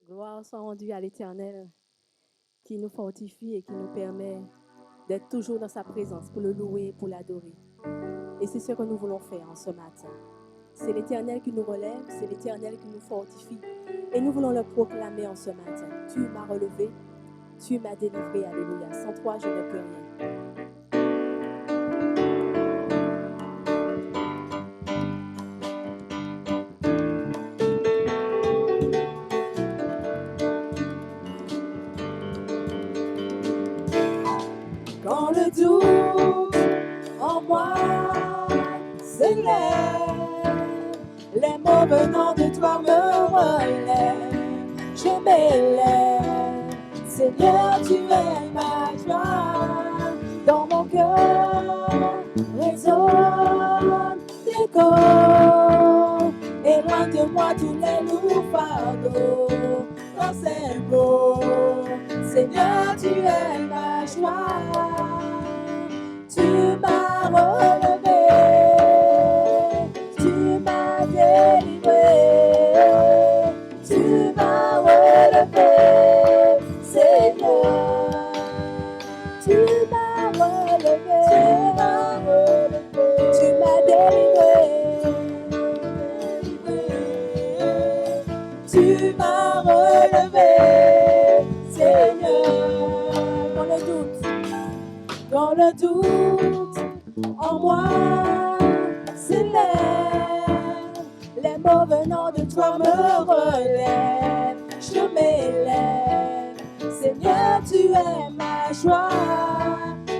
Gloire soit rendue à l'Éternel qui nous fortifie et qui nous permet d'être toujours dans sa présence pour le louer, pour l'adorer. Et c'est ce que nous voulons faire en ce matin. C'est l'Éternel qui nous relève, c'est l'Éternel qui nous fortifie. Et nous voulons le proclamer en ce matin. Tu m'as relevé, tu m'as délivré, alléluia. Sans toi, je ne peux rien. Quand le doute en moi s'élève, les mots venant de toi me relèvent. Je m'élève, Seigneur, tu es ma joie. Dans mon cœur résonne l'écho, et loin de moi tous les lourds fardeaux. Quand c'est beau, Seigneur, tu es ma joie. Tu m'as relevé, tu m'as délivré, tu m'as relevé, Seigneur. Tu m'as relevé, tu m'as délivré, tu m'as relevé, Seigneur. Quand le doute en moi s'élève, les mots venant de toi me relèvent. Je m'élève, Seigneur, tu es ma joie.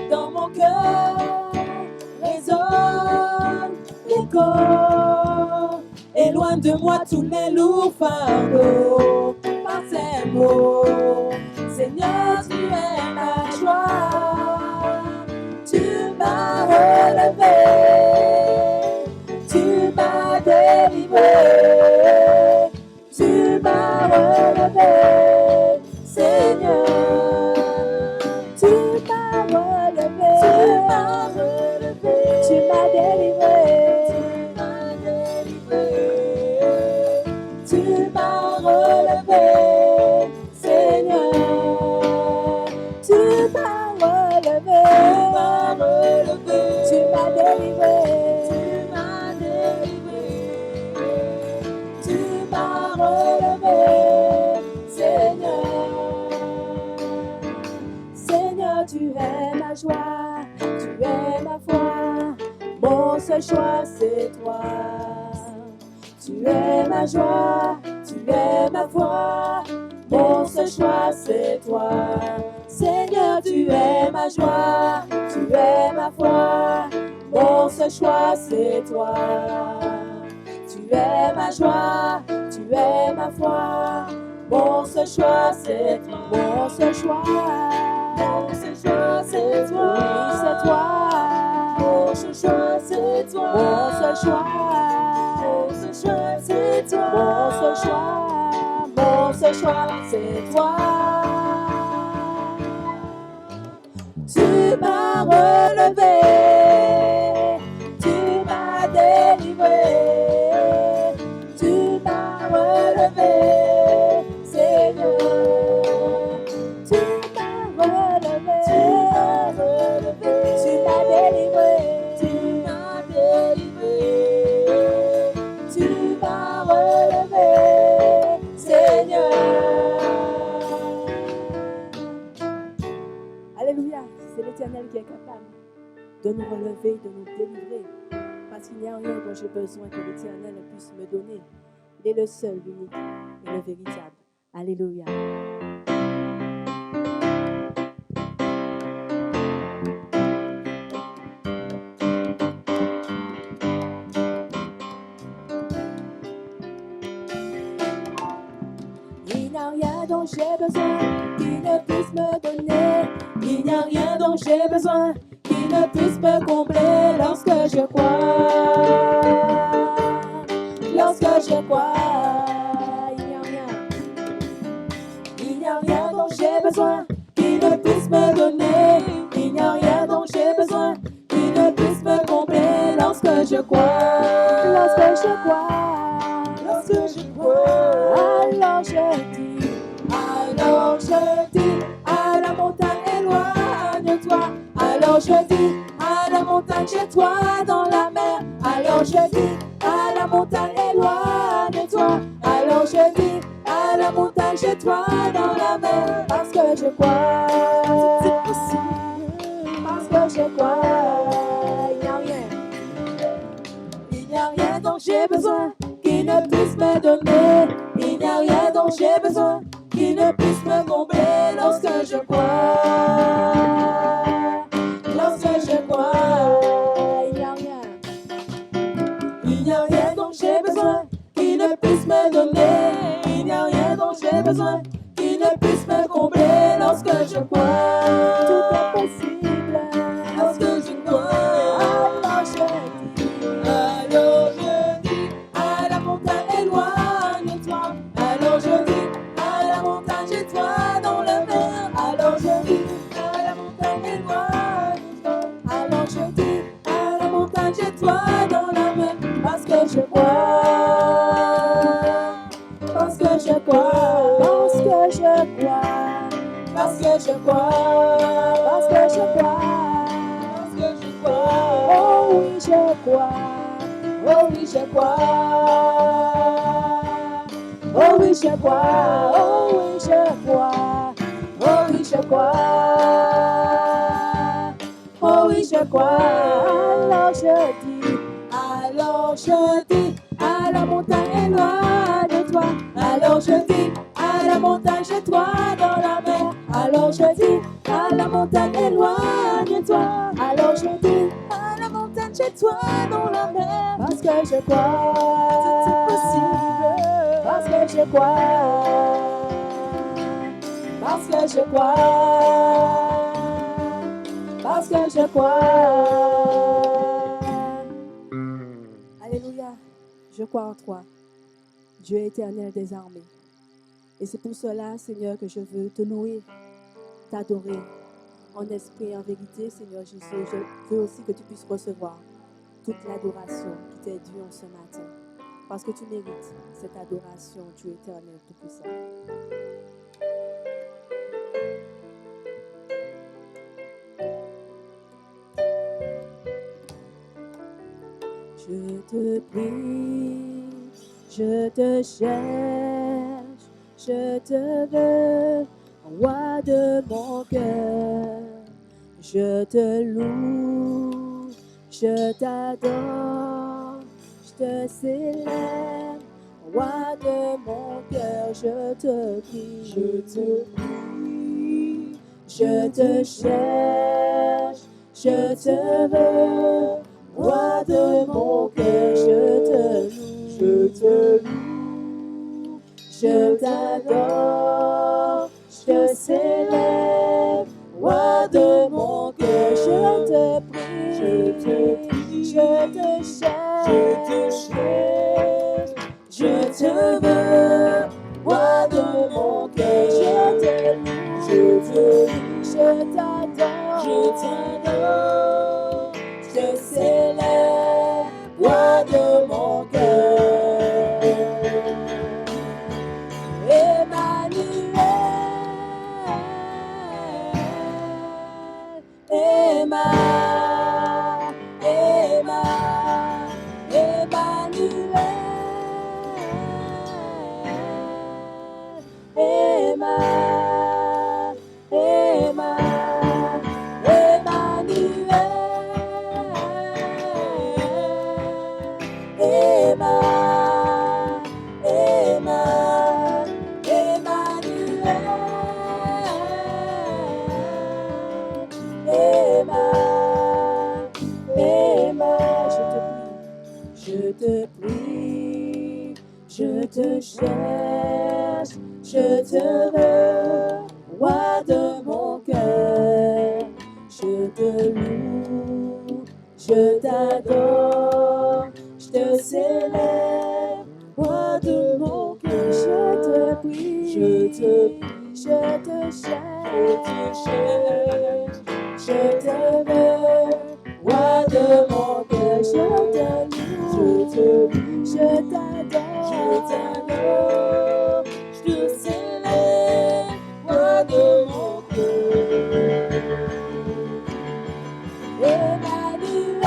Dans mon cœur résonne l'écho, et loin de moi tous les lourds fardeaux. Par ces mots, Seigneur, tu es ma joie. Tu m'as relevé, tu m'as délivré, tu m'as relevé, Seigneur. Tu m'as relevé, tu m'as délivré, tu m'as relevé, Seigneur. Tu m'as relevé, tu m'as délivré, tu m'as relevé, Seigneur. Seigneur, tu es ma joie, tu es ma foi, mon seul choix c'est toi. Tu es ma joie, tu es ma foi, mon seul choix c'est toi. Seigneur, tu es ma joie, tu es ma foi, mon seul choix c'est toi. Tu es ma joie, tu es ma foi, mon seul choix c'est toi. Mon seul choix c'est toi. Oui, c'est toi. Mon seul choix c'est toi. Mon seul choix c'est toi. Mon seul choix c'est toi. Tu m'as relevé, tu m'as délivré, tu m'as relevé, Seigneur. Tu m'as relevé, tu m'as délivré, tu m'as relevé, Seigneur. Alléluia, c'est l'Éternel qui est capable de nous relever, de nous délivrer. Parce qu'il n'y a rien dont j'ai besoin que l'Éternel puisse me donner. Il est le seul, l'unique et le véritable. Alléluia. Il n'y a rien dont j'ai besoin qui ne puisse me donner. Il n'y a rien dont j'ai besoin qui ne puisse me combler lorsque je crois. Lorsque je crois, il n'y a rien. Il n'y a rien dont j'ai besoin qui ne puisse me donner. Il n'y a rien dont j'ai besoin qui ne puisse me combler lorsque je crois. Lorsque je crois. Alors je dis toi dans la mer. Alors je dis à la montagne, éloigne-toi. Alors je dis à la montagne, jette-toi dans la mer. Parce que je crois, c'est possible. Parce que je crois, il n'y a rien. Il n'y a rien dont j'ai besoin qui ne puisse me donner. Il n'y a rien dont j'ai besoin qui ne puisse me combler lorsque je crois. Lorsque je crois, il n'y a rien. Il n'y a rien dont j'ai besoin qui ne puisse me donner. Il n'y a rien dont j'ai besoin qui ne puisse me combler lorsque je crois. Tout est possible lorsque je crois. Alors je dis à la montagne, éloigne-toi. Alors je dis à la montagne, jette-toi dans la mer. Alors je dis à la montagne, éloigne-toi. Alors je dis à la montagne, jette-toi dans la mer. Parce que je crois. Parce que je crois. Parce que je crois. Parce que je crois. Parce que je crois. Parce que je crois. Oh oui, je crois. Oh oui, je crois. Oh oui, je crois. Oh oui, je crois. Oh oui, je crois. Oh oui, je crois. Alors je dis à la montagne, éloigne-toi. Alors je dis à la montagne, jette-toi dans la mer. Alors je dis à la montagne, éloigne-toi. Alors je dis à la montagne, jette-toi dans la mer. Parce que je crois, c'est possible. Parce que je crois. Parce que je crois. Parce que je crois. Alléluia. Je crois en toi, Dieu éternel des armées. Et c'est pour cela, Seigneur, que je veux te louer, t'adorer en esprit et en vérité, Seigneur Jésus. Je veux aussi que tu puisses recevoir toute l'adoration qui t'est due en ce matin. Parce que tu mérites cette adoration, Dieu éternel tout-puissant. Je te prie, je te cherche, je te veux, roi de mon cœur. Je te loue, je t'adore, je te célèbre, roi de mon cœur. Je te prie, je te cherche, je te veux. Roi de mon cœur, je te loue, je t'adore, je te célèbre. Roi de mon cœur, je te prie, je te cherche, je te veux. Roi de mon cœur, je te loue, je t'adore, je te célèbre, roi de mon cœur. Emmanuel, je te prie, je te cherche, je te veux, roi de mon cœur. Je te loue, je t'adore, je te célèbre, roi de mon cœur. Je te prie, je te cherche, je te veux, roi de mon cœur. Je te loue, je t'adore, je te célèbre, roi de mon cœur. Emmanuel,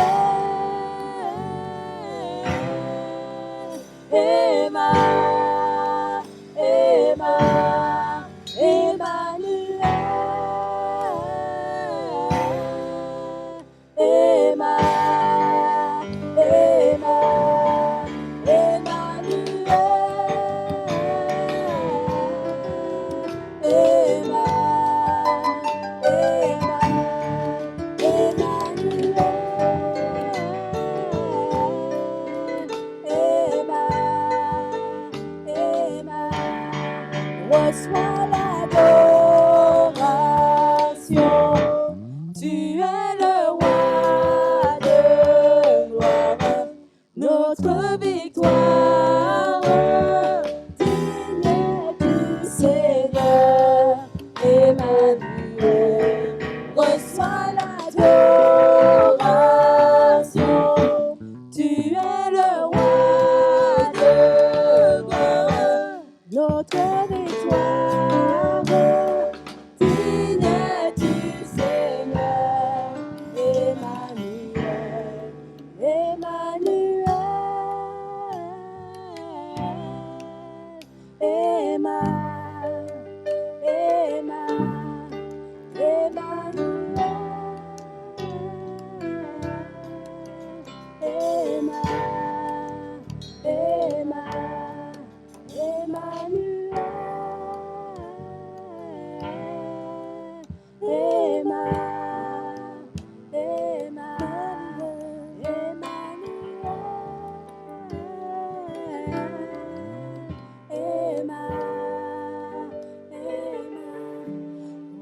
reçois l'adoration. Tu es le roi de gloire, notre victoire. Digne du Seigneur, Emmanuel, reçois l'adoration. Tu es le roi de gloire, notre victoire. Digne du Seigneur, Emmanuel, Emmanuel,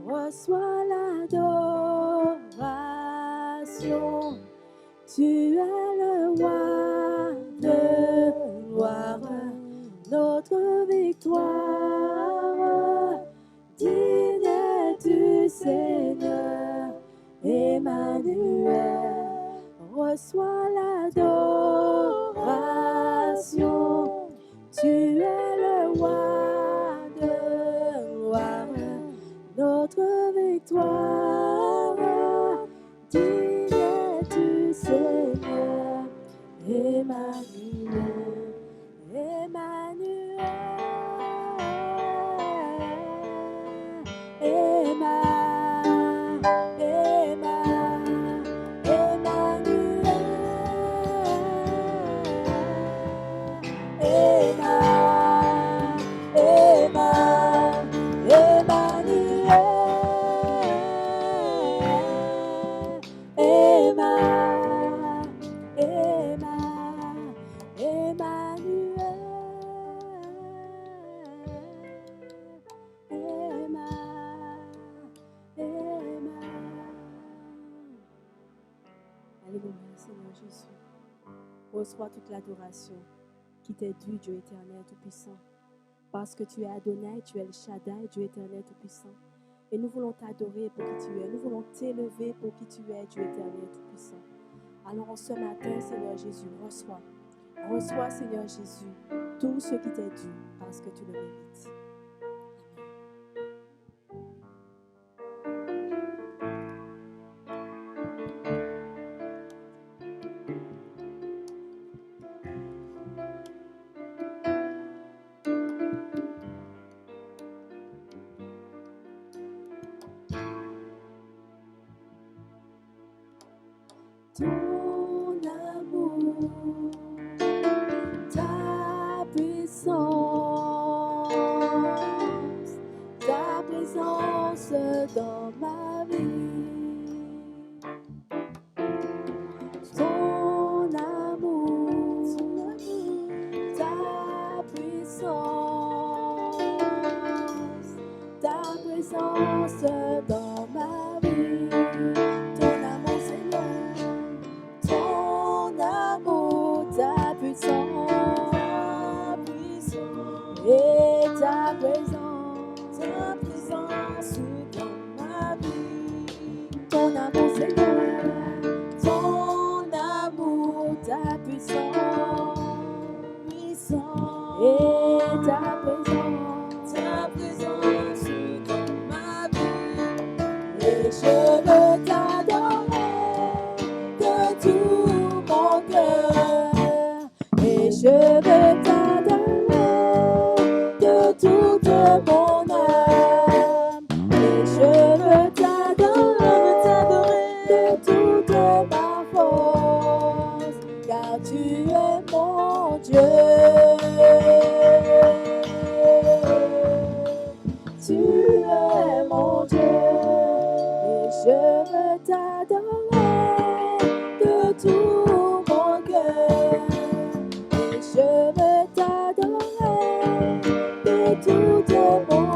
reçois l'adoration. Tu es le roi de gloire, notre victoire. Digne du Seigneur, Emmanuel, reçois l'adoration. Tu es le roi de gloire, notre victoire. Digne du Seigneur, Emmanuel, Emmanuel, Alléluia, Seigneur Jésus. Reçois toute l'adoration qui t'est due, Dieu éternel Tout-Puissant. Parce que tu es Adonai, tu es le Shaddai, Dieu éternel Tout-Puissant. Et nous voulons t'adorer pour qui tu es. Nous voulons t'élever pour qui tu es, Dieu éternel Tout-Puissant. Alors en ce matin, Seigneur Jésus, reçois. Reçois, Seigneur Jésus, tout ce qui t'est dû parce que tu le mérites. Ton amour, ta présence dans ma vie. Ton amour, ta présence dans ma vie. Ton amour, Seigneur, ton amour, ta puissance et ta présence dans ma vie. Ton amour, Seigneur, ton amour, ta puissance et ta présence dans ma vie. Et je veux t'adorer de tout mon cœur. Et je veux t'adorer de toute mon âme. Et je veux t'adorer de toute ma force. Car tu es mon Dieu. Tu es mon Dieu. Et je veux t'adorer de tout mon cœur. Et je veux t'adorer de toute mon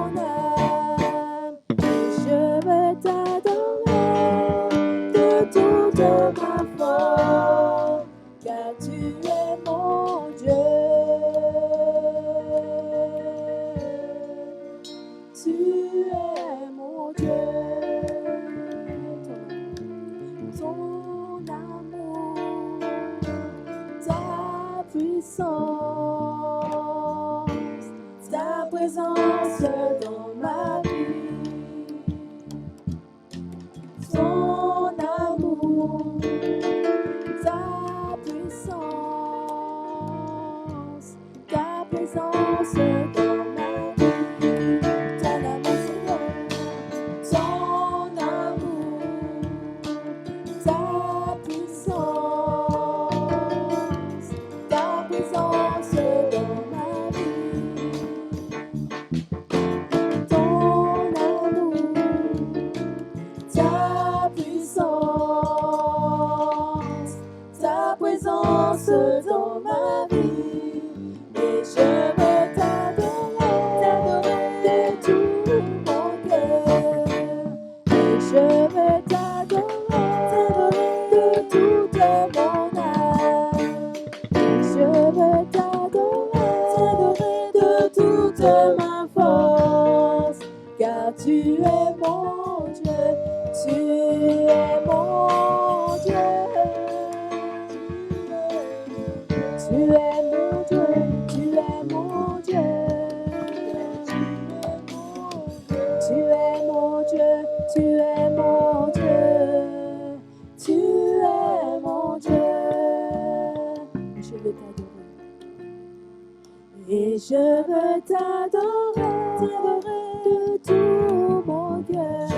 ta présence dans ma vie. Ton amour, ta puissance, ta présence dans ma vie. Ton amour, Seigneur, ton amour, ta puissance, ta présence dans ma vie. Ton amour, ta puissance, ta présence dans ma vie. Et je veux t'adorer de tout mon cœur. Et je veux t'adorer de toute mon âme. Et je veux t'adorer de toute ma force. Car tu es mon Dieu, tu es mon Dieu. Tu es mon Dieu, tu es mon Dieu. Tu es mon Dieu, tu es mon Dieu. Tu es mon Dieu. Je veux t'adorer. Et je veux t'adorer de tout mon cœur.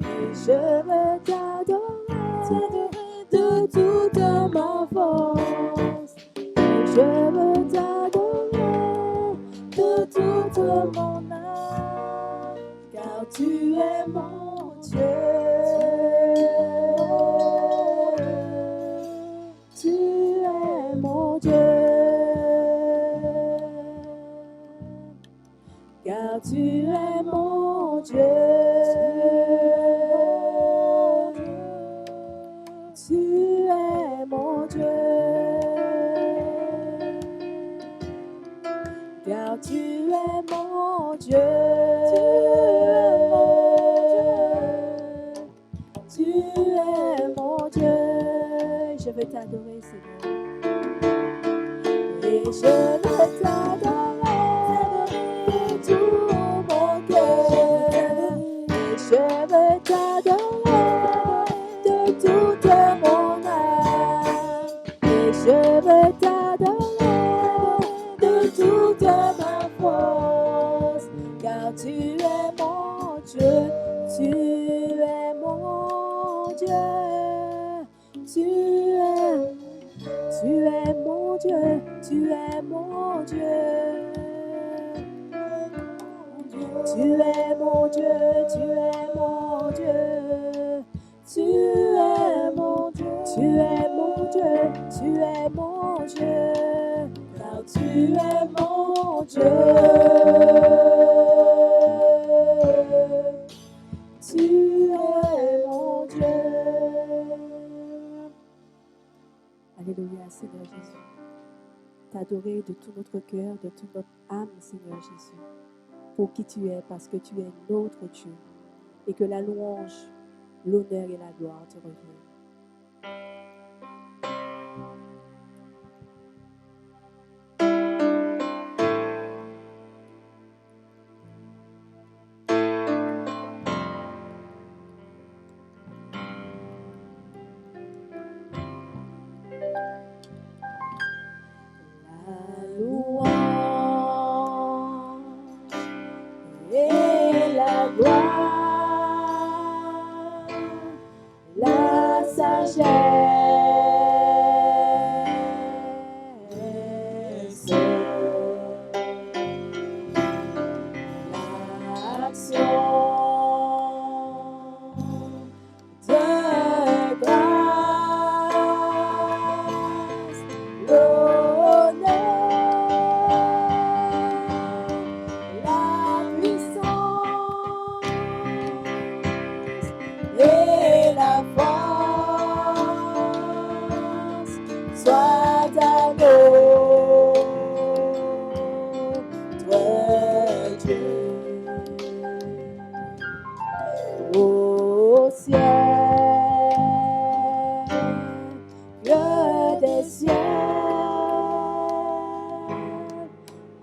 Et je veux t'adorer de toute ma force. Et je veux t'adorer de toute mon âme. Car tu es mon Dieu. Tu es mon Dieu. Car tu es mon Dieu. Tu es mon Dieu. Car tu es mon Dieu. Tu es mon Dieu. Je veux t'adorer, Seigneur. Et je veux t'adorer de tout mon cœur. Et je veux t'adorer de toute mon âme. Et je veux t'adorer de toute ma force. Car tu es mon Dieu, tu es mon Dieu. Tu es mon Dieu, tu es mon Dieu. Tu es mon Dieu, tu es mon Dieu. Tu es mon Dieu, tu es mon Dieu, tu es mon Dieu. Car tu es mon Dieu. Tu es mon Dieu. Alléluia, Seigneur Jésus. T'adorer de tout notre cœur, de toute notre âme, Seigneur Jésus. Pour qui tu es, parce que tu es notre Dieu. Et que la louange, l'honneur et la gloire te reviennent.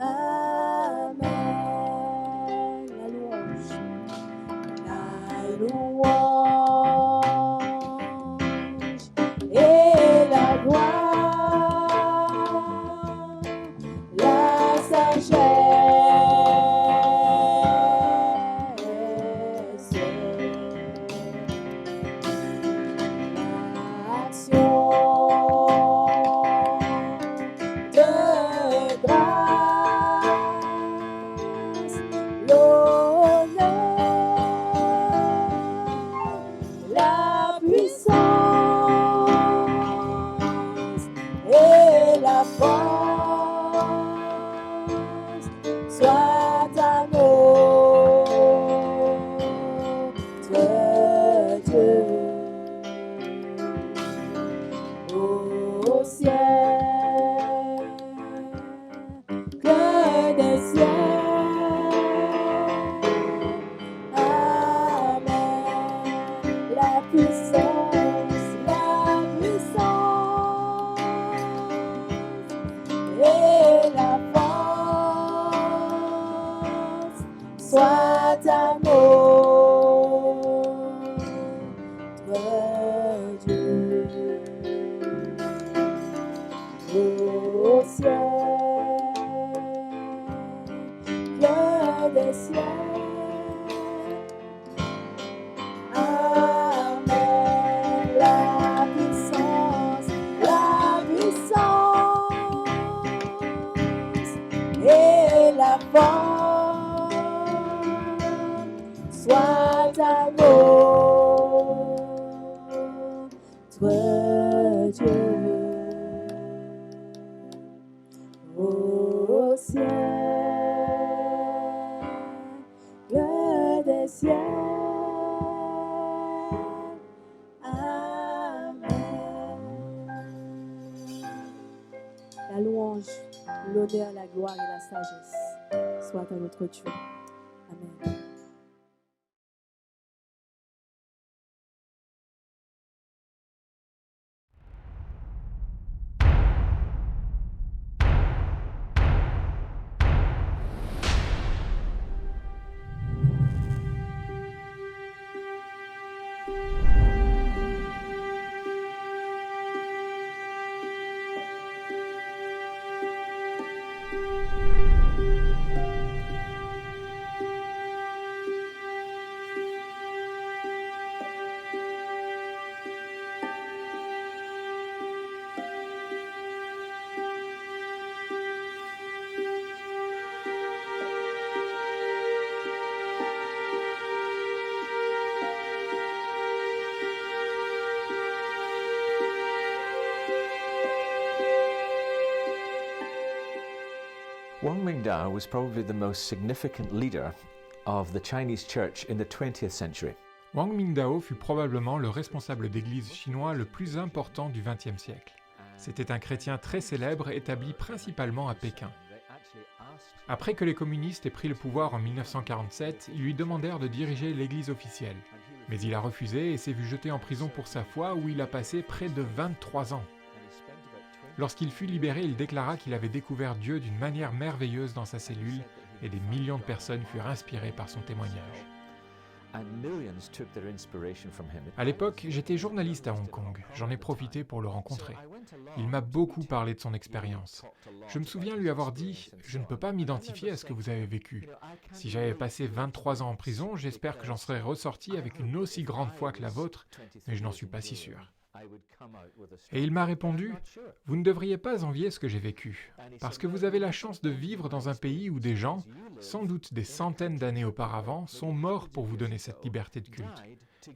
Amen. Dieu. Au ciel, que des ciels. Amen. La puissance et la force soit à notre Dieu. Au ciel, que des ciels. Amen. La puissance et la force soit à notre Dieu. Au ciel, le des ciels. Amen. La louange, l'honneur, la gloire et la sagesse soient à notre Dieu. Amen. Wang Mingdao was probably the most significant leader of the Chinese church in the 20th century. Wang Mingdao fut probablement le responsable d'église chinois le plus important du XXe siècle. C'était un chrétien très célèbre établi principalement à Pékin. Après que les communistes aient pris le pouvoir en 1947, ils lui demandèrent de diriger l'église officielle. Mais il a refusé et s'est vu jeté en prison pour sa foi où il a passé près de 23 ans. Lorsqu'il fut libéré, il déclara qu'il avait découvert Dieu d'une manière merveilleuse dans sa cellule et des millions de personnes furent inspirées par son témoignage. À l'époque, j'étais journaliste à Hong Kong. J'en ai profité pour le rencontrer. Il m'a beaucoup parlé de son expérience. Je me souviens lui avoir dit « Je ne peux pas m'identifier à ce que vous avez vécu. Si j'avais passé 23 ans en prison, j'espère que j'en serais ressorti avec une aussi grande foi que la vôtre, mais je n'en suis pas si sûr. » Et il m'a répondu « Vous ne devriez pas envier ce que j'ai vécu, parce que vous avez la chance de vivre dans un pays où des gens, sans doute des centaines d'années auparavant, sont morts pour vous donner cette liberté de culte.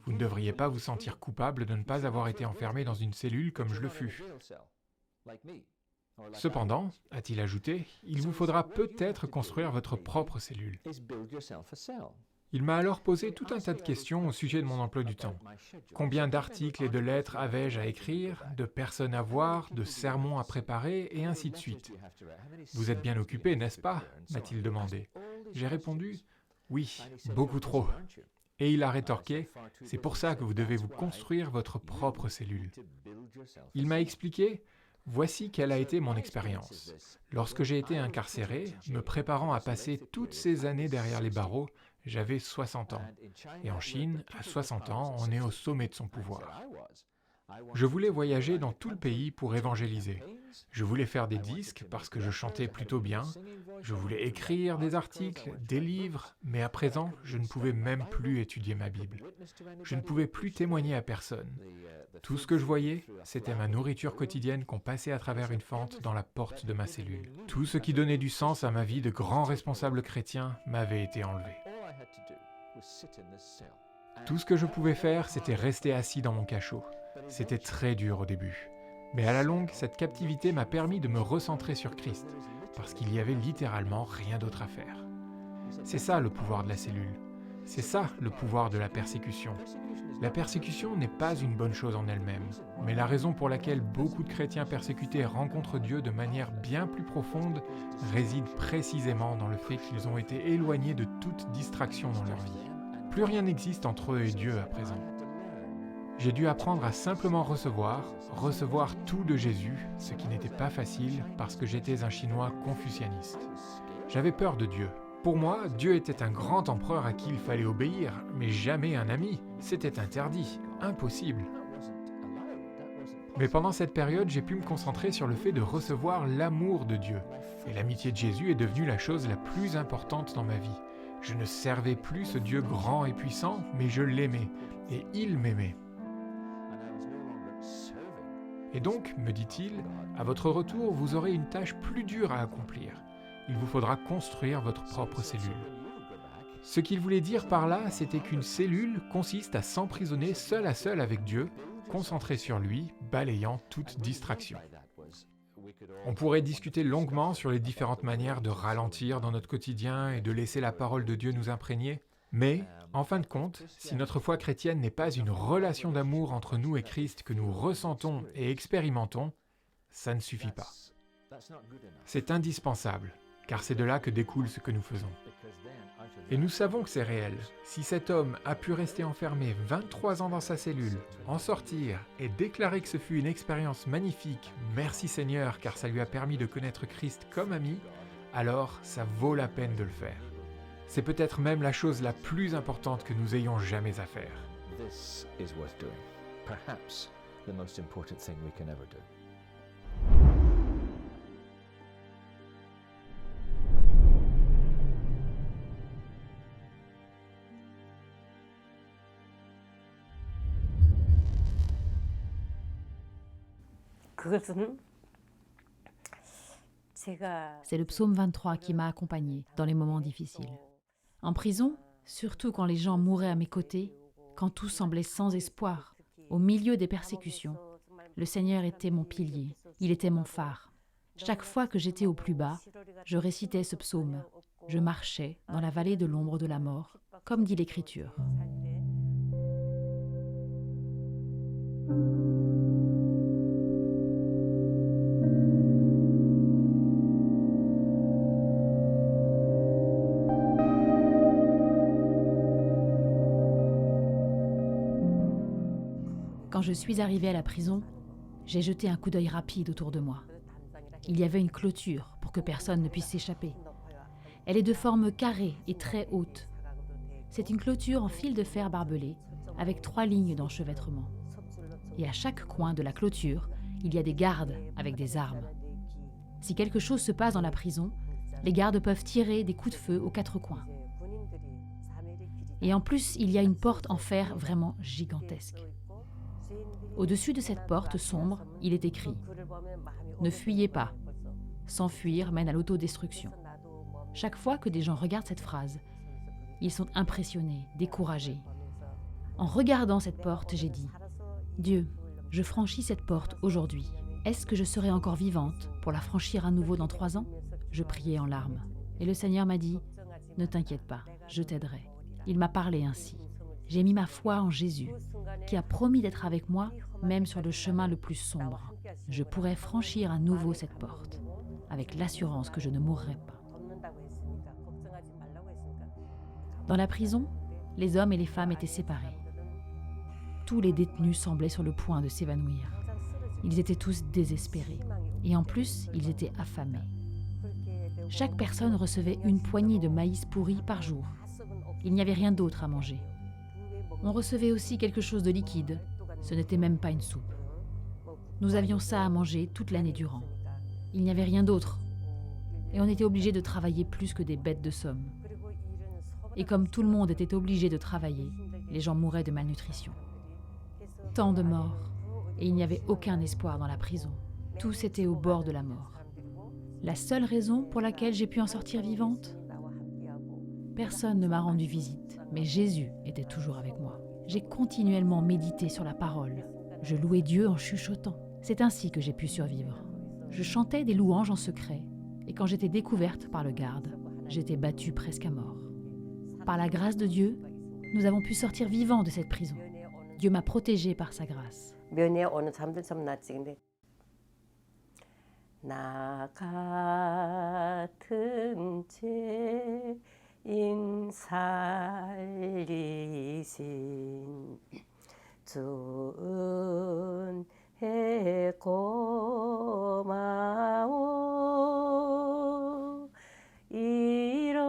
Vous ne devriez pas vous sentir coupable de ne pas avoir été enfermé dans une cellule comme je le fus. Cependant, a-t-il ajouté, il vous faudra peut-être construire votre propre cellule. » Il m'a alors posé tout un tas de questions au sujet de mon emploi du temps. Combien d'articles et de lettres avais-je à écrire, de personnes à voir, de sermons à préparer, et ainsi de suite. « Vous êtes bien occupé, n'est-ce pas » m'a-t-il demandé. J'ai répondu « Oui, beaucoup trop. » Et il a rétorqué « C'est pour ça que vous devez vous construire votre propre cellule. » Il m'a expliqué « Voici quelle a été mon expérience. Lorsque j'ai été incarcéré, me préparant à passer toutes ces années derrière les barreaux, j'avais 60 ans. Et en Chine, à 60 ans, on est au sommet de son pouvoir. Je voulais voyager dans tout le pays pour évangéliser. Je voulais faire des disques parce que je chantais plutôt bien. Je voulais écrire des articles, des livres, mais à présent, je ne pouvais même plus étudier ma Bible. Je ne pouvais plus témoigner à personne. Tout ce que je voyais, c'était ma nourriture quotidienne qu'on passait à travers une fente dans la porte de ma cellule. Tout ce qui donnait du sens à ma vie de grand responsable chrétien m'avait été enlevé. Tout ce que je pouvais faire, c'était rester assis dans mon cachot. C'était très dur au début. Mais à la longue, cette captivité m'a permis de me recentrer sur Christ, parce qu'il y avait littéralement rien d'autre à faire. C'est ça le pouvoir de la cellule. C'est ça le pouvoir de la persécution. La persécution n'est pas une bonne chose en elle-même, mais la raison pour laquelle beaucoup de chrétiens persécutés rencontrent Dieu de manière bien plus profonde réside précisément dans le fait qu'ils ont été éloignés de toute distraction dans leur vie. Plus rien n'existe entre eux et Dieu à présent. J'ai dû apprendre à simplement recevoir tout de Jésus, ce qui n'était pas facile parce que j'étais un Chinois confucianiste. J'avais peur de Dieu. Pour moi, Dieu était un grand empereur à qui il fallait obéir, mais jamais un ami. C'était interdit, impossible. Mais pendant cette période, j'ai pu me concentrer sur le fait de recevoir l'amour de Dieu. Et l'amitié de Jésus est devenue la chose la plus importante dans ma vie. Je ne servais plus ce Dieu grand et puissant, mais je l'aimais, et il m'aimait. Et donc, me dit-il, à votre retour, vous aurez une tâche plus dure à accomplir. Il vous faudra construire votre propre cellule. Ce qu'il voulait dire par là, c'était qu'une cellule consiste à s'emprisonner seul à seul avec Dieu, concentré sur lui, balayant toute distraction. On pourrait discuter longuement sur les différentes manières de ralentir dans notre quotidien et de laisser la parole de Dieu nous imprégner, mais, en fin de compte, si notre foi chrétienne n'est pas une relation d'amour entre nous et Christ que nous ressentons et expérimentons, ça ne suffit pas. C'est indispensable, car c'est de là que découle ce que nous faisons. Et nous savons que c'est réel. Si cet homme a pu rester enfermé 23 ans dans sa cellule, en sortir et déclarer que ce fut une expérience magnifique, merci Seigneur, car ça lui a permis de connaître Christ comme ami, alors ça vaut la peine de le faire. C'est peut-être même la chose la plus importante que nous ayons jamais à faire. This is worth doing. Perhaps the most important thing we can ever do. C'est le psaume 23 qui m'a accompagnée dans les moments difficiles. En prison, surtout quand les gens mouraient à mes côtés, quand tout semblait sans espoir, au milieu des persécutions, le Seigneur était mon pilier, il était mon phare. Chaque fois que j'étais au plus bas, je récitais ce psaume. Je marchais dans la vallée de l'ombre de la mort, comme dit l'Écriture. Quand je suis arrivée à la prison, j'ai jeté un coup d'œil rapide autour de moi. Il y avait une clôture pour que personne ne puisse s'échapper. Elle est de forme carrée et très haute. C'est une clôture en fil de fer barbelé, avec 3 lignes d'enchevêtrement. Et à chaque coin de la clôture, il y a des gardes avec des armes. Si quelque chose se passe dans la prison, les gardes peuvent tirer des coups de feu aux 4 coins. Et en plus, il y a une porte en fer vraiment gigantesque. Au-dessus de cette porte sombre, il est écrit « Ne fuyez pas. S'enfuir mène à l'autodestruction ». Chaque fois que des gens regardent cette phrase, ils sont impressionnés, découragés. En regardant cette porte, j'ai dit « Dieu, je franchis cette porte aujourd'hui. Est-ce que je serai encore vivante pour la franchir à nouveau dans 3 ans ?» Je priais en larmes. Et le Seigneur m'a dit « Ne t'inquiète pas, je t'aiderai. » Il m'a parlé ainsi. J'ai mis ma foi en Jésus, qui a promis d'être avec moi, même sur le chemin le plus sombre. Je pourrais franchir à nouveau cette porte, avec l'assurance que je ne mourrai pas. Dans la prison, les hommes et les femmes étaient séparés. Tous les détenus semblaient sur le point de s'évanouir. Ils étaient tous désespérés, et en plus, ils étaient affamés. Chaque personne recevait une poignée de maïs pourri par jour. Il n'y avait rien d'autre à manger. On recevait aussi quelque chose de liquide. Ce n'était même pas une soupe. Nous avions ça à manger toute l'année durant. Il n'y avait rien d'autre. Et on était obligé de travailler plus que des bêtes de somme. Et comme tout le monde était obligé de travailler, les gens mouraient de malnutrition. Tant de morts. Et il n'y avait aucun espoir dans la prison. Tous étaient au bord de la mort. La seule raison pour laquelle j'ai pu en sortir vivante ? Personne ne m'a rendu visite, mais Jésus était toujours avec moi. J'ai continuellement médité sur la parole. Je louais Dieu en chuchotant. C'est ainsi que j'ai pu survivre. Je chantais des louanges en secret, et quand j'étais découverte par le garde, j'étais battue presque à mort. Par la grâce de Dieu, nous avons pu sortir vivants de cette prison. Dieu m'a protégée par sa grâce. 면회 오는 사람들 좀 낫지. 근데 나 같은 죄인 살리신 주 은혜 고마워 잃었던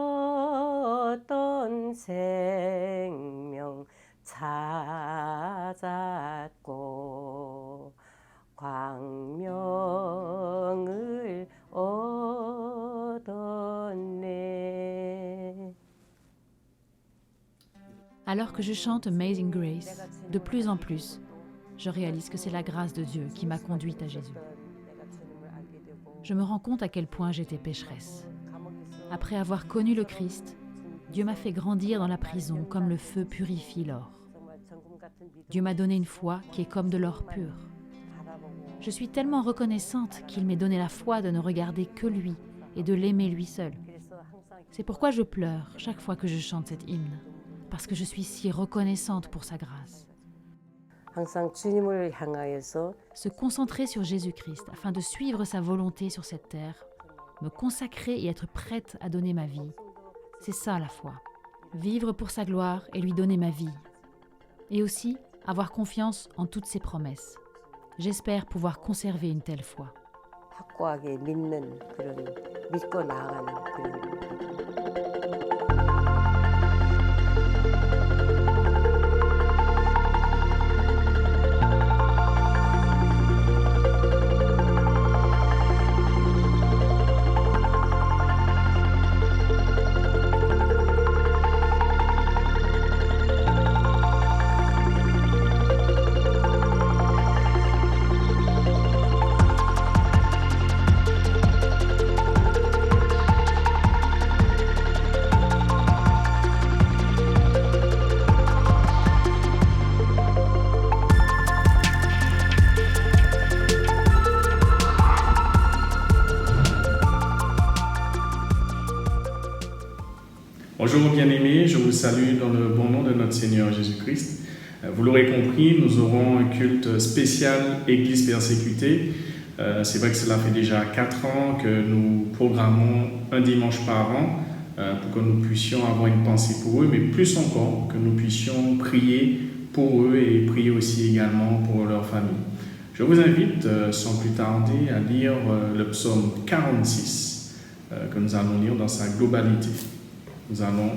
생명 찾았고 광명을 얻었네. Alors que je chante Amazing Grace, de plus en plus, je réalise que c'est la grâce de Dieu qui m'a conduite à Jésus. Je me rends compte à quel point j'étais pécheresse. Après avoir connu le Christ, Dieu m'a fait grandir dans la prison comme le feu purifie l'or. Dieu m'a donné une foi qui est comme de l'or pur. Je suis tellement reconnaissante qu'il m'ait donné la foi de ne regarder que lui et de l'aimer lui seul. C'est pourquoi je pleure chaque fois que je chante cet hymne, parce que je suis si reconnaissante pour sa grâce. 항상 주님을 향하여서 Se concentrer sur Jésus-Christ afin de suivre sa volonté sur cette terre, me consacrer et être prête à donner ma vie, c'est ça la foi. Vivre pour sa gloire et lui donner ma vie. Et aussi avoir confiance en toutes ses promesses. J'espère pouvoir conserver une telle foi. 확고하게 믿는 그런 믿고 나아가는 그런 Bonjour bien-aimés, je vous salue dans le bon nom de notre Seigneur Jésus-Christ. Vous l'aurez compris, nous aurons un culte spécial Église persécutée. C'est vrai que cela fait déjà 4 ans que nous programmons un dimanche par an pour que nous puissions avoir une pensée pour eux, mais plus encore que nous puissions prier pour eux et prier aussi également pour leur famille. Je vous invite sans plus tarder à lire le psaume 46 que nous allons lire dans sa globalité. Nous allons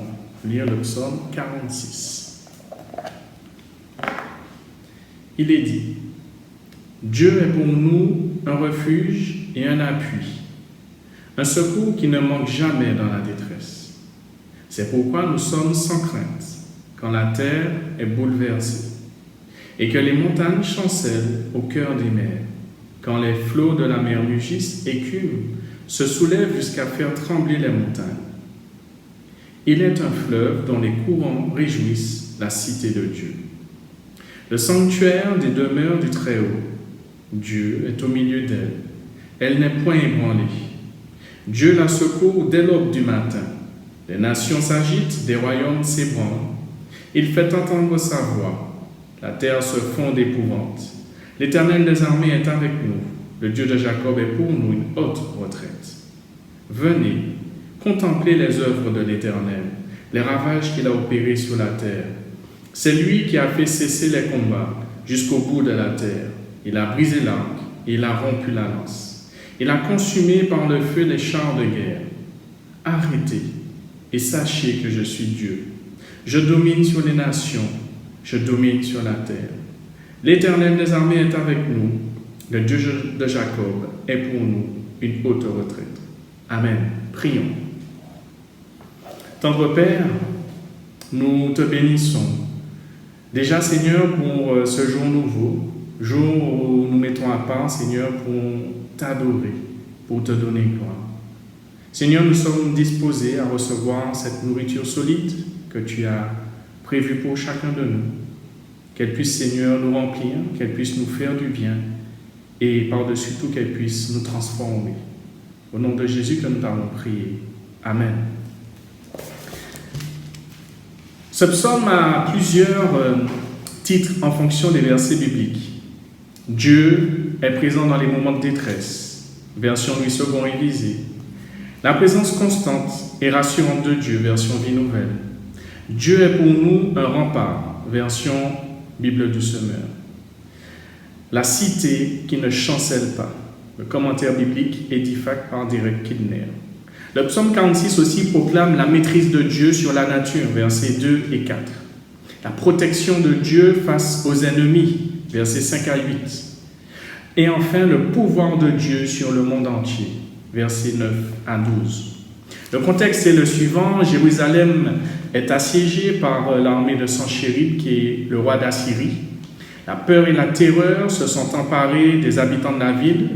lire le psaume 46. Il est dit: Dieu est pour nous un refuge et un appui, un secours qui ne manque jamais dans la détresse. C'est pourquoi nous sommes sans crainte quand la terre est bouleversée et que les montagnes chancellent au cœur des mers, quand les flots de la mer mugissent, écument, se soulèvent jusqu'à faire trembler les montagnes. Il est un fleuve dont les courants réjouissent la cité de Dieu. Le sanctuaire des demeures du Très-Haut. Dieu est au milieu d'elle. Elle n'est point ébranlée. Dieu la secourt dès l'aube du matin. Les nations s'agitent, des royaumes s'ébranlent. Il fait entendre sa voix. La terre se fond d'épouvante. L'Éternel des armées est avec nous. Le Dieu de Jacob est pour nous une haute retraite. Venez, contemplez les œuvres de l'Éternel, les ravages qu'il a opérés sur la terre. C'est lui qui a fait cesser les combats jusqu'au bout de la terre. Il a brisé l'arc et il a rompu la lance. Il a consumé par le feu les chars de guerre. Arrêtez et sachez que je suis Dieu. Je domine sur les nations, je domine sur la terre. L'Éternel des armées est avec nous. Le Dieu de Jacob est pour nous une haute retraite. Amen. Prions. Tendre Père, nous te bénissons. Déjà, Seigneur, pour ce jour nouveau, jour où nous mettons à part, Seigneur, pour t'adorer, pour te donner gloire. Seigneur, nous sommes disposés à recevoir cette nourriture solide que tu as prévue pour chacun de nous. Qu'elle puisse, Seigneur, nous remplir, qu'elle puisse nous faire du bien et par-dessus tout, qu'elle puisse nous transformer. Au nom de Jésus que nous t'avons prié. Amen. Ce psaume a plusieurs titres en fonction des versets bibliques. Dieu est présent dans les moments de détresse, version Louis II révisée. La présence constante et rassurante de Dieu, version Vie Nouvelle. Dieu est pour nous un rempart, version Bible du Semeur. La cité qui ne chancelle pas, le commentaire biblique Edifact par Derek Kidner. Le psaume 46 aussi proclame la maîtrise de Dieu sur la nature, versets 2 et 4. La protection de Dieu face aux ennemis, versets 5 à 8. Et enfin, le pouvoir de Dieu sur le monde entier, versets 9 à 12. Le contexte est le suivant. Jérusalem est assiégée par l'armée de Sanchérib, qui est le roi d'Assyrie. La peur et la terreur se sont emparées des habitants de la ville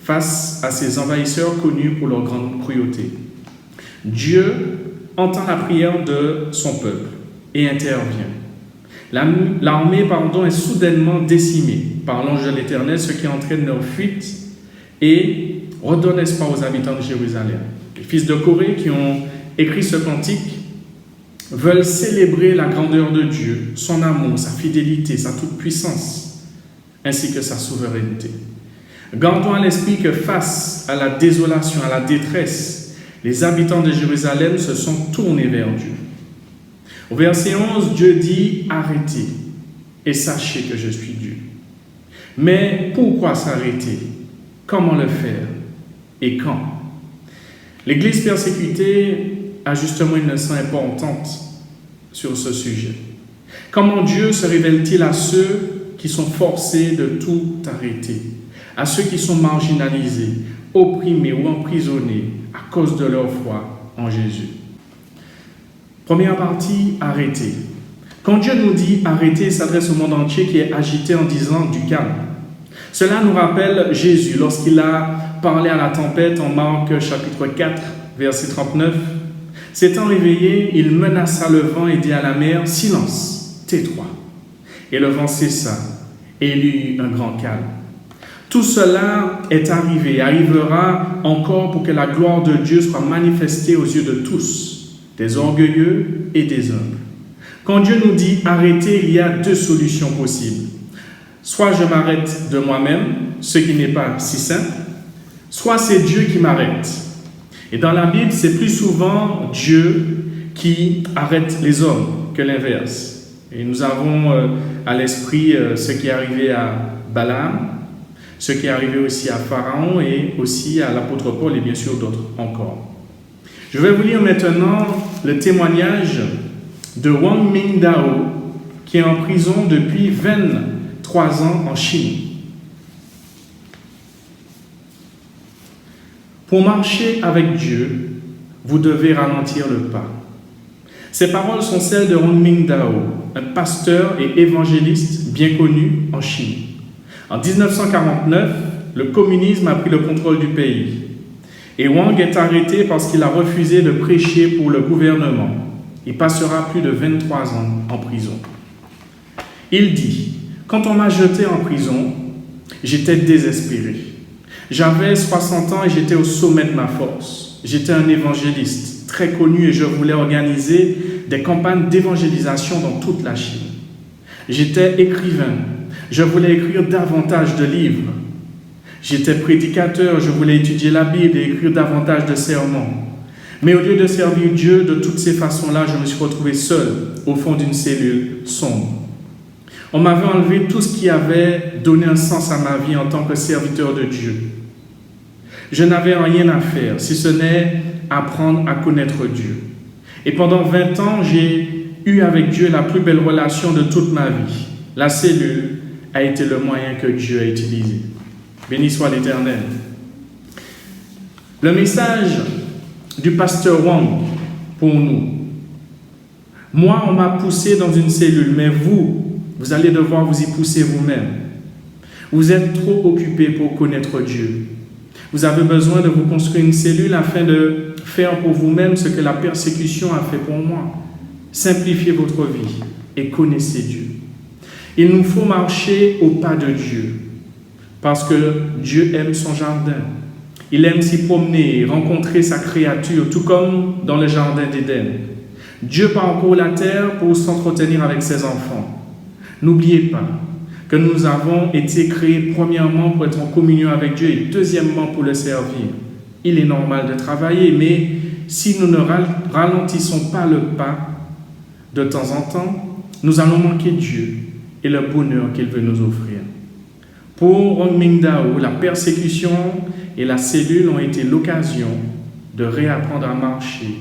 face à ces envahisseurs connus pour leur grande cruauté. Dieu entend la prière de son peuple et intervient. L'armée est soudainement décimée par l'ange de l'Éternel, ce qui entraîne leur fuite et redonne espoir aux habitants de Jérusalem. Les fils de Corée qui ont écrit ce cantique veulent célébrer la grandeur de Dieu, son amour, sa fidélité, sa toute-puissance, ainsi que sa souveraineté. Gardons à l'esprit que face à la désolation, à la détresse, les habitants de Jérusalem se sont tournés vers Dieu. Au verset 11, Dieu dit « Arrêtez et sachez que je suis Dieu ». Mais pourquoi s'arrêter? Comment le faire? Et quand? L'Église persécutée a justement une leçon importante sur ce sujet. Comment Dieu se révèle-t-il à ceux qui sont forcés de tout arrêter, à ceux qui sont marginalisés, opprimés ou emprisonnés à cause de leur foi en Jésus? Première partie, arrêter. Quand Dieu nous dit arrêter, il s'adresse au monde entier qui est agité en disant du calme. Cela nous rappelle Jésus lorsqu'il a parlé à la tempête en Marc chapitre 4, verset 39. S'étant réveillé, il menaça le vent et dit à la mer, « Silence, tais-toi !» Et le vent cessa, et il y eut un grand calme. Tout cela est arrivé, arrivera encore pour que la gloire de Dieu soit manifestée aux yeux de tous, des orgueilleux et des humbles. Quand Dieu nous dit « arrêtez », il y a deux solutions possibles. Soit je m'arrête de moi-même, ce qui n'est pas si simple, soit c'est Dieu qui m'arrête. Et dans la Bible, c'est plus souvent Dieu qui arrête les hommes que l'inverse. Et nous avons à l'esprit ce qui est arrivé à Balaam, ce qui est arrivé aussi à Pharaon et aussi à l'apôtre Paul et bien sûr d'autres encore. Je vais vous lire maintenant le témoignage de Wang Mingdao qui est en prison depuis 23 ans en Chine. Pour marcher avec Dieu, vous devez ralentir le pas. Ces paroles sont celles de Wang Mingdao, un pasteur et évangéliste bien connu en Chine. En 1949, le communisme a pris le contrôle du pays. Et Wang est arrêté parce qu'il a refusé de prêcher pour le gouvernement. Il passera plus de 23 ans en prison. Il dit, « Quand on m'a jeté en prison, j'étais désespéré. J'avais 60 ans et j'étais au sommet de ma force. J'étais un évangéliste très connu et je voulais organiser des campagnes d'évangélisation dans toute la Chine. J'étais écrivain. Je voulais écrire davantage de livres. J'étais prédicateur. Je voulais étudier la Bible et écrire davantage de sermons. Mais au lieu de servir Dieu de toutes ces façons-là, je me suis retrouvé seul au fond d'une cellule sombre. On m'avait enlevé tout ce qui avait donné un sens à ma vie en tant que serviteur de Dieu. Je n'avais rien à faire, si ce n'est apprendre à connaître Dieu. Et pendant 20 ans, j'ai eu avec Dieu la plus belle relation de toute ma vie. La cellule a été le moyen que Dieu a utilisé. Béni soit l'Éternel. Le message du pasteur Wang pour nous. Moi, on m'a poussé dans une cellule, mais vous allez devoir vous y pousser vous-même. Vous êtes trop occupé pour connaître Dieu. Vous avez besoin de vous construire une cellule afin de faire pour vous-même ce que la persécution a fait pour moi. Simplifiez votre vie et connaissez Dieu. Il nous faut marcher au pas de Dieu parce que Dieu aime son jardin. Il aime s'y promener et rencontrer sa créature, tout comme dans le jardin d'Éden. Dieu parcourt la terre pour s'entretenir avec ses enfants. N'oubliez pas que nous avons été créés premièrement pour être en communion avec Dieu et deuxièmement pour le servir. Il est normal de travailler, mais si nous ne ralentissons pas le pas de temps en temps, nous allons manquer Dieu et le bonheur qu'il veut nous offrir. Pour Hong Mingdao, la persécution et la cellule ont été l'occasion de réapprendre à marcher,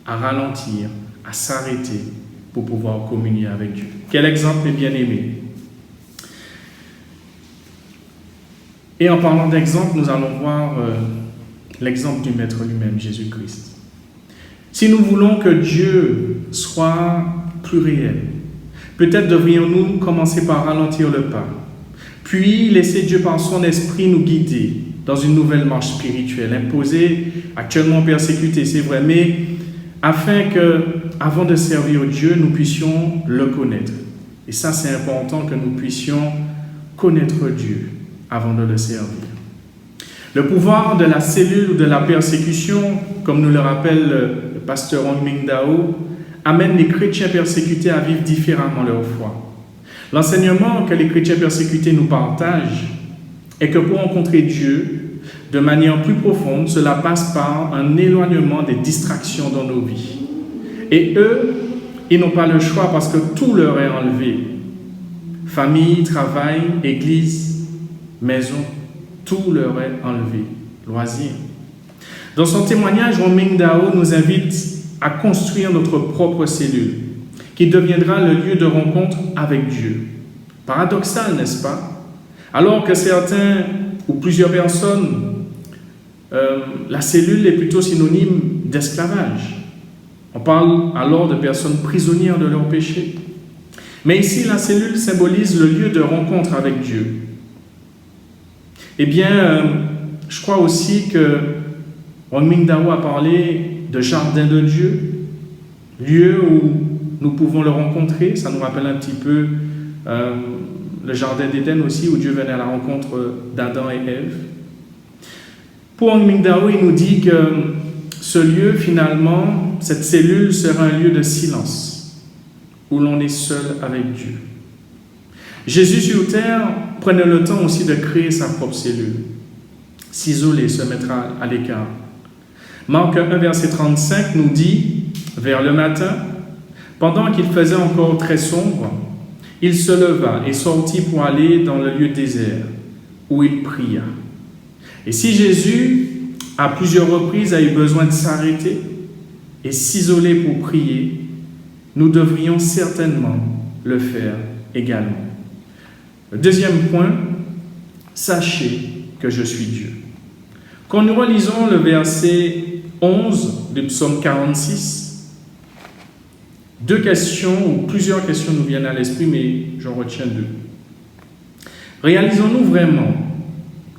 à ralentir, à s'arrêter pour pouvoir communier avec Dieu. Quel exemple, mes bien-aimés! Et en parlant d'exemple, nous allons voir l'exemple du Maître lui-même, Jésus-Christ. Si nous voulons que Dieu soit plus réel, peut-être devrions-nous commencer par ralentir le pas, puis laisser Dieu par son esprit nous guider dans une nouvelle marche spirituelle, imposée, actuellement persécutée, c'est vrai, mais afin que, avant de servir Dieu, nous puissions le connaître. Et ça, c'est important que nous puissions connaître Dieu avant de le servir. Le pouvoir de la cellule ou de la persécution, comme nous le rappelle le pasteur Hong Mingdao, amène les chrétiens persécutés à vivre différemment leur foi. L'enseignement que les chrétiens persécutés nous partagent est que pour rencontrer Dieu de manière plus profonde, cela passe par un éloignement des distractions dans nos vies. Et eux, ils n'ont pas le choix parce que tout leur est enlevé. Famille, travail, église, maison, tout leur est enlevé. Loisirs. Dans son témoignage, Hong Mingdao nous invite à construire notre propre cellule, qui deviendra le lieu de rencontre avec Dieu. Paradoxal, n'est-ce pas? Alors que certains ou plusieurs personnes, la cellule est plutôt synonyme d'esclavage. On parle alors de personnes prisonnières de leurs péchés. Mais ici, la cellule symbolise le lieu de rencontre avec Dieu. Eh bien, je crois aussi que Hong Mingdao a parlé de jardin de Dieu, lieu où nous pouvons le rencontrer. Ça nous rappelle un petit peu le jardin d'Éden aussi, où Dieu venait à la rencontre d'Adam et Ève. Pour Hong Mingdao, il nous dit que ce lieu, finalement, cette cellule sera un lieu de silence, où l'on est seul avec Dieu. Jésus sur terre prenait le temps aussi de créer sa propre cellule, s'isoler, se mettre à l'écart. Marc 1, verset 35 nous dit, vers le matin, pendant qu'il faisait encore très sombre, il se leva et sortit pour aller dans le lieu désert, où il pria. Et si Jésus, à plusieurs reprises, a eu besoin de s'arrêter et s'isoler pour prier, nous devrions certainement le faire également. Le deuxième point, sachez que je suis Dieu. Quand nous relisons le verset 11 du psaume 46, deux questions ou plusieurs questions nous viennent à l'esprit, mais j'en retiens deux. Réalisons-nous vraiment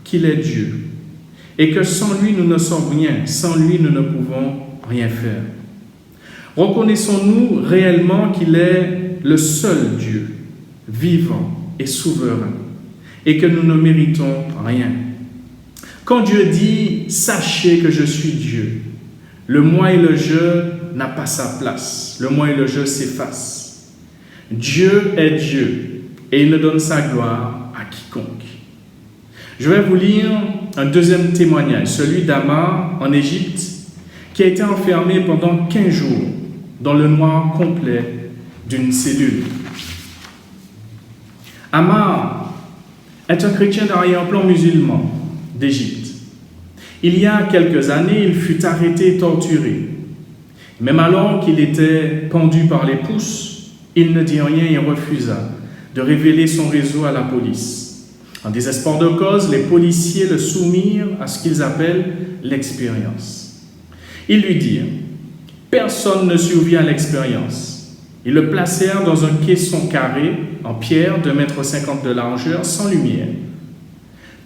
qu'il est Dieu et que sans lui nous ne sommes rien, sans lui nous ne pouvons rien faire? Reconnaissons-nous réellement qu'il est le seul Dieu, vivant et souverain, et que nous ne méritons rien? Quand Dieu dit « Sachez que je suis Dieu », le moi et le je n'a pas sa place. Le moi et le je s'effacent. Dieu est Dieu et il ne donne sa gloire à quiconque. Je vais vous lire un deuxième témoignage, celui d'Amar en Égypte, qui a été enfermé pendant 15 jours dans le noir complet d'une cellule. Amar est un chrétien d'arrière-plan musulman d'Égypte. Il y a quelques années, il fut arrêté et torturé. Même alors qu'il était pendu par les pouces, il ne dit rien et refusa de révéler son réseau à la police. En désespoir de cause, les policiers le soumirent à ce qu'ils appellent l'expérience. Ils lui dirent « Personne ne survit à l'expérience ». Ils le placèrent dans un caisson carré en pierre de 1,50 m de largeur, sans lumière.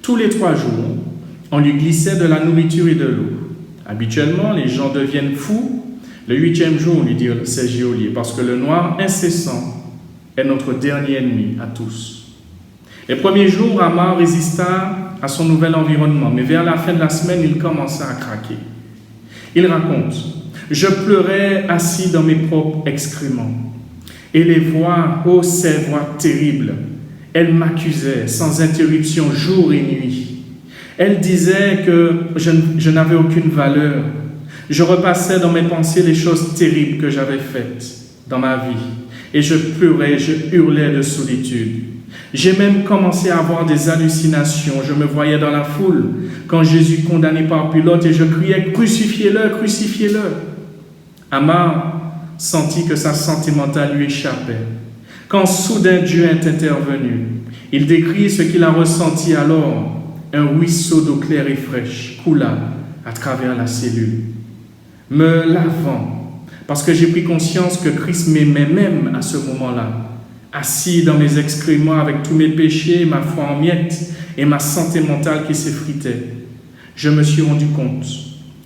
Tous les 3 jours, on lui glissait de la nourriture et de l'eau. Habituellement, les gens deviennent fous. Le 8e jour, on lui dit c'est geôlier, parce que le noir incessant est notre dernier ennemi à tous. Les premiers jours, Amar résista à son nouvel environnement, mais vers la fin de la semaine, il commença à craquer. Il raconte Je pleurais assis dans mes propres excréments. Et les voix, oh ces voix terribles, elles m'accusaient sans interruption jour et nuit. Elles disaient que je n'avais aucune valeur. Je repassais dans mes pensées les choses terribles que j'avais faites dans ma vie. Et je pleurais, je hurlais de solitude. J'ai même commencé à avoir des hallucinations. Je me voyais dans la foule quand Jésus condamné par Pilate et je criais « Crucifiez-le, crucifiez-le » Amar sentit que sa santé mentale lui échappait. Quand soudain Dieu est intervenu, il décrit ce qu'il a ressenti alors. Un ruisseau d'eau claire et fraîche coula à travers la cellule, me lavant, parce que j'ai pris conscience que Christ m'aimait même à ce moment-là. Assis dans mes excréments avec tous mes péchés, ma foi en miettes et ma santé mentale qui s'effritait, je me suis rendu compte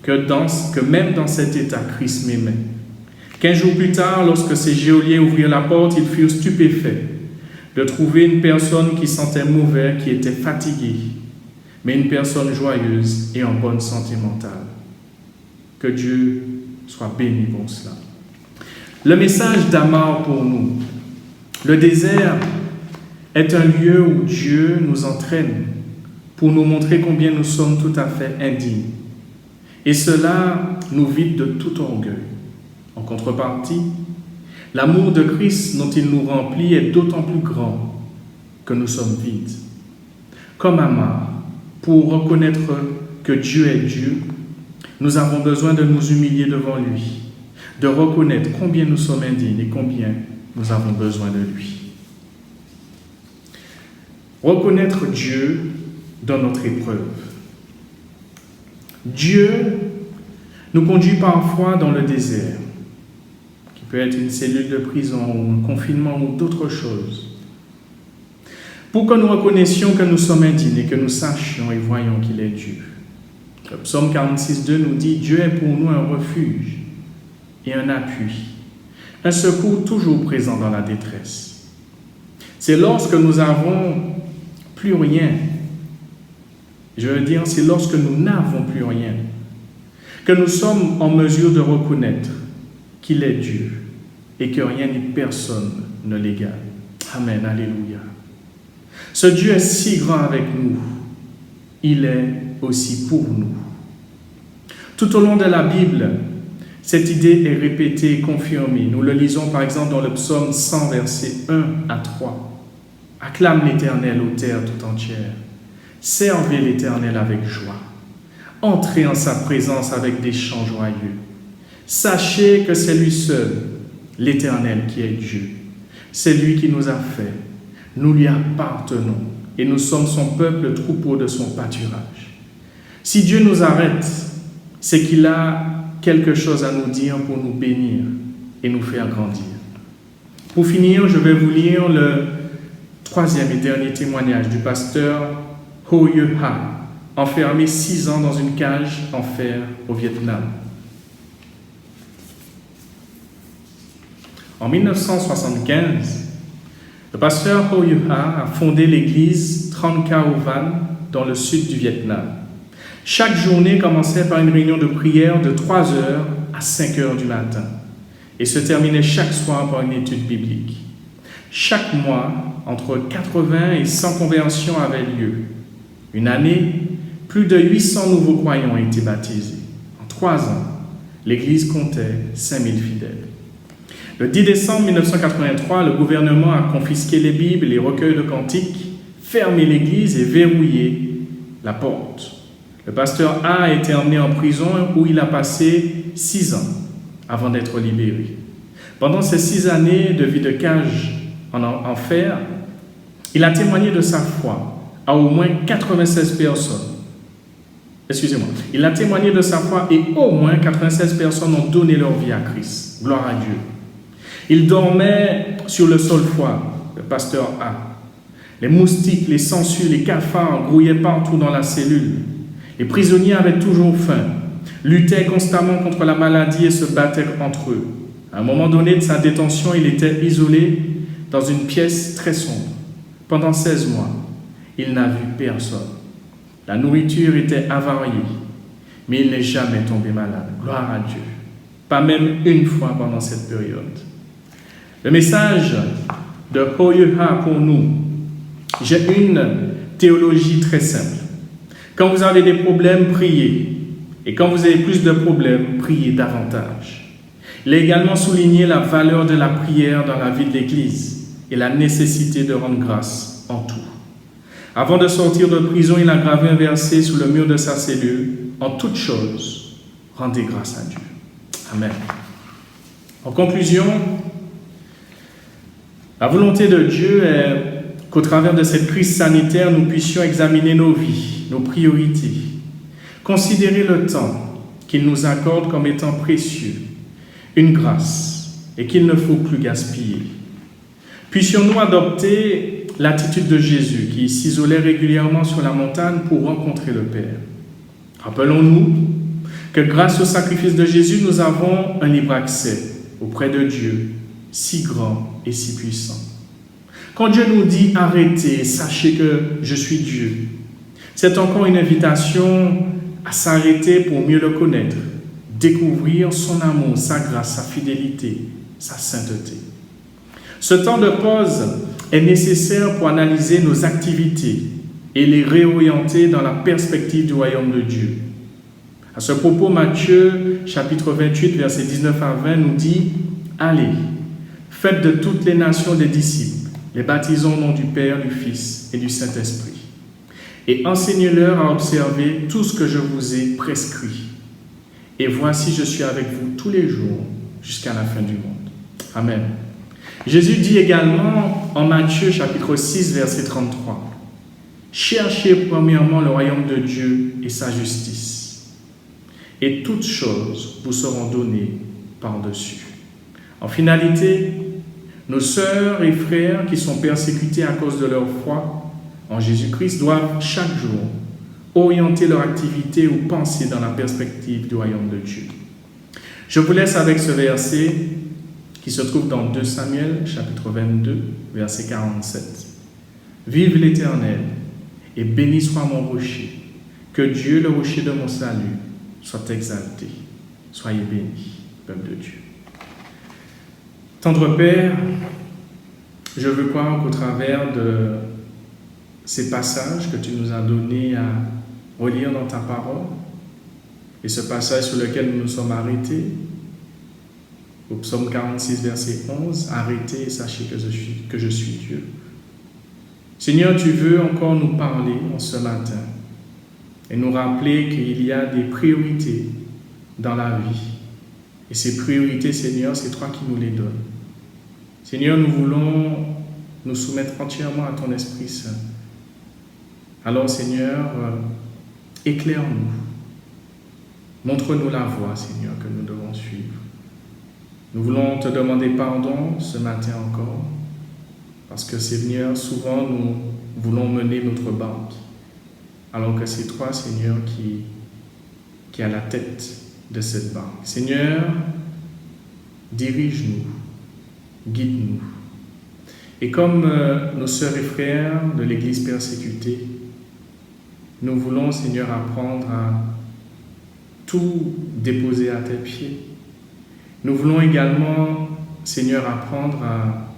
que même dans cet état, Christ m'aimait. 15 jours plus tard, lorsque ces geôliers ouvrirent la porte, ils furent stupéfaits de trouver une personne qui sentait mauvais, qui était fatiguée, mais une personne joyeuse et en bonne santé mentale. Que Dieu soit béni pour cela. Le message d'Amar pour nous. Le désert est un lieu où Dieu nous entraîne pour nous montrer combien nous sommes tout à fait indignes. Et cela nous vide de tout orgueil. En contrepartie, l'amour de Christ dont il nous remplit est d'autant plus grand que nous sommes vides. Comme Amar, pour reconnaître que Dieu est Dieu, nous avons besoin de nous humilier devant lui, de reconnaître combien nous sommes indignes et combien nous avons besoin de lui. Reconnaître Dieu dans notre épreuve. Dieu nous conduit parfois dans le désert, qui peut être une cellule de prison ou un confinement ou d'autres choses, pour que nous reconnaissions que nous sommes indignes et que nous sachions et voyons qu'il est Dieu. Le psaume 46,2 nous dit « Dieu est pour nous un refuge et un appui, un secours toujours présent dans la détresse. » C'est lorsque nous n'avons plus rien, je veux dire, c'est lorsque nous n'avons plus rien, que nous sommes en mesure de reconnaître qu'il est Dieu et que rien ni personne ne l'égale. Amen, alléluia. Ce Dieu est si grand avec nous, il est aussi pour nous. Tout au long de la Bible, cette idée est répétée et confirmée. Nous le lisons par exemple dans le psaume 100, versets 1 à 3. Acclame l'Éternel aux terres tout entières. Servez l'Éternel avec joie. Entrez en sa présence avec des chants joyeux. Sachez que c'est lui seul, l'Éternel, qui est Dieu. C'est lui qui nous a fait. Nous lui appartenons et nous sommes son peuple, le troupeau de son pâturage. Si Dieu nous arrête, c'est qu'il a quelque chose à nous dire pour nous bénir et nous faire grandir. Pour finir, je vais vous lire le 3e et dernier témoignage du pasteur Ho Yue Ha, enfermé 6 ans dans une cage en fer au Vietnam. En 1975, le pasteur Ho Yue Ha a fondé l'église Tran Khao Van dans le sud du Vietnam. Chaque journée commençait par une réunion de prière de 3 heures à 5 heures du matin et se terminait chaque soir par une étude biblique. Chaque mois, entre 80 et 100 conversions avaient lieu. Une année, plus de 800 nouveaux croyants ont été baptisés. En 3 ans, l'église comptait 5000 fidèles. Le 10 décembre 1983, le gouvernement a confisqué les Bibles et les recueils de cantiques, fermé l'église et verrouillé la porte. Le pasteur A été emmené en prison où il a passé 6 ans avant d'être libéré. Pendant ces 6 années de vie de cage en fer, il a témoigné de sa foi à au moins 96 personnes. Il a témoigné de sa foi et au moins 96 personnes ont donné leur vie à Christ. Gloire à Dieu. Il dormait sur le sol froid, le pasteur A. Les moustiques, les sangsues, les cafards grouillaient partout dans la cellule. Les prisonniers avaient toujours faim, luttaient constamment contre la maladie et se battaient entre eux. À un moment donné de sa détention, il était isolé dans une pièce très sombre. Pendant 16 mois, il n'a vu personne. La nourriture était avariée, mais il n'est jamais tombé malade. Gloire à Dieu. pas même une fois pendant cette période. Le message de Hoyuha pour nous, j'ai une théologie très simple. Quand vous avez des problèmes, priez. Et quand vous avez plus de problèmes, priez davantage. Il a également souligné la valeur de la prière dans la vie de l'Église et la nécessité de rendre grâce en tout. Avant de sortir de prison, il a gravé un verset sur le mur de sa cellule. En toutes choses, rendez grâce à Dieu. Amen. En conclusion, la volonté de Dieu est qu'au travers de cette crise sanitaire, nous puissions examiner nos vies, nos priorités, considérer le temps qu'il nous accorde comme étant précieux, une grâce, et qu'il ne faut plus gaspiller. Puissions-nous adopter l'attitude de Jésus qui s'isolait régulièrement sur la montagne pour rencontrer le Père. Rappelons-nous que grâce au sacrifice de Jésus, nous avons un libre accès auprès de Dieu, si grand et si puissant. Quand Dieu nous dit « arrêtez, sachez que je suis Dieu », c'est encore une invitation à s'arrêter pour mieux le connaître, découvrir son amour, sa grâce, sa fidélité, sa sainteté. Ce temps de pause est nécessaire pour analyser nos activités et les réorienter dans la perspective du royaume de Dieu. À ce propos, Matthieu, chapitre 28, versets 19 à 20, nous dit « Allez, faites de toutes les nations des disciples, les baptisons au nom du Père, du Fils et du Saint-Esprit, et enseignez-leur à observer tout ce que je vous ai prescrit. Et voici, je suis avec vous tous les jours jusqu'à la fin du monde. » Amen. Jésus dit également en Matthieu, chapitre 6, verset 33, « Cherchez premièrement le royaume de Dieu et sa justice, et toutes choses vous seront données par-dessus. » En finalité, nos sœurs et frères qui sont persécutés à cause de leur foi en Jésus-Christ doivent chaque jour orienter leur activité ou penser dans la perspective du royaume de Dieu. Je vous laisse avec ce verset qui se trouve dans 2 Samuel, chapitre 22, verset 47. « Vive l'Éternel, et béni soit mon rocher, que Dieu, le rocher de mon salut, soit exalté. Soyez bénis, peuple de Dieu. » Tendre Père, je veux croire qu'au travers de ces passages que tu nous as donnés à relire dans ta parole, et ce passage sur lequel nous nous sommes arrêtés, au psaume 46, verset 11, « Arrêtez et sachez que je suis Dieu. » Seigneur, tu veux encore nous parler en ce matin et nous rappeler qu'il y a des priorités dans la vie. Et ces priorités, Seigneur, c'est toi qui nous les donnes. Seigneur, nous voulons nous soumettre entièrement à ton Esprit Saint. Alors, Seigneur, éclaire-nous. Montre-nous la voie, Seigneur, que nous devons suivre. Nous voulons te demander pardon ce matin encore, parce que, Seigneur, souvent nous voulons mener notre barque, alors que c'est toi, Seigneur, qui est à la tête de cette barque. Seigneur, dirige-nous, guide-nous. Et comme nos sœurs et frères de l'Église persécutée, nous voulons, Seigneur, apprendre à tout déposer à tes pieds. Nous voulons également, Seigneur, apprendre à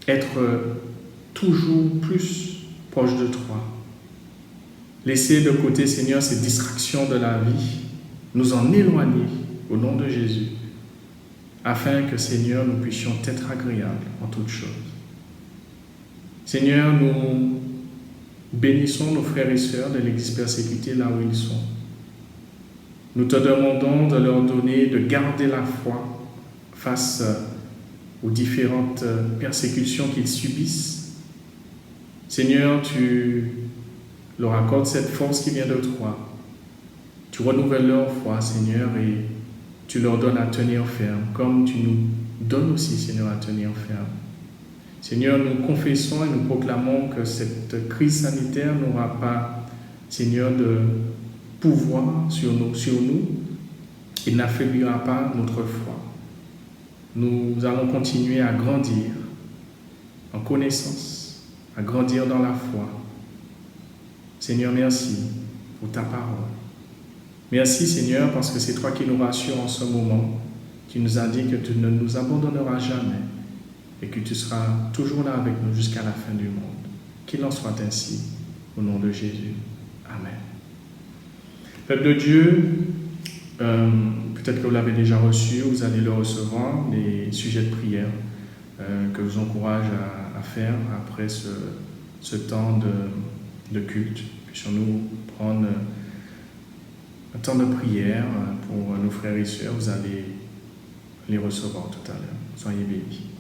être toujours plus proche de toi. Laisser de côté, Seigneur, ces distractions de la vie, nous en éloigner au nom de Jésus, afin que, Seigneur, nous puissions être agréables en toutes choses. Seigneur, nous bénissons nos frères et sœurs de l'Église persécutée là où ils sont. Nous te demandons de leur donner, de garder la foi face aux différentes persécutions qu'ils subissent. Seigneur, tu leur accordes cette force qui vient de toi. Tu renouvelles leur foi, Seigneur, et tu leur donnes à tenir ferme, comme tu nous donnes aussi, Seigneur, à tenir ferme. Seigneur, nous confessons et nous proclamons que cette crise sanitaire n'aura pas, Seigneur, de pouvoir sur nous. Il n'affaiblira pas notre foi. Nous allons continuer à grandir en connaissance, à grandir dans la foi. Seigneur, merci pour ta parole. Merci Seigneur parce que c'est toi qui nous rassures en ce moment, qui nous a dit que tu ne nous abandonneras jamais et que tu seras toujours là avec nous jusqu'à la fin du monde. Qu'il en soit ainsi, au nom de Jésus. Amen. Peuple de Dieu, peut-être que vous l'avez déjà reçu, vous allez le recevoir, les sujets de prière que je vous encourage à faire après ce temps de culte. Puissions-nous prendre un temps de prière pour nos frères et sœurs. Vous allez les recevoir tout à l'heure. Soyez bénis.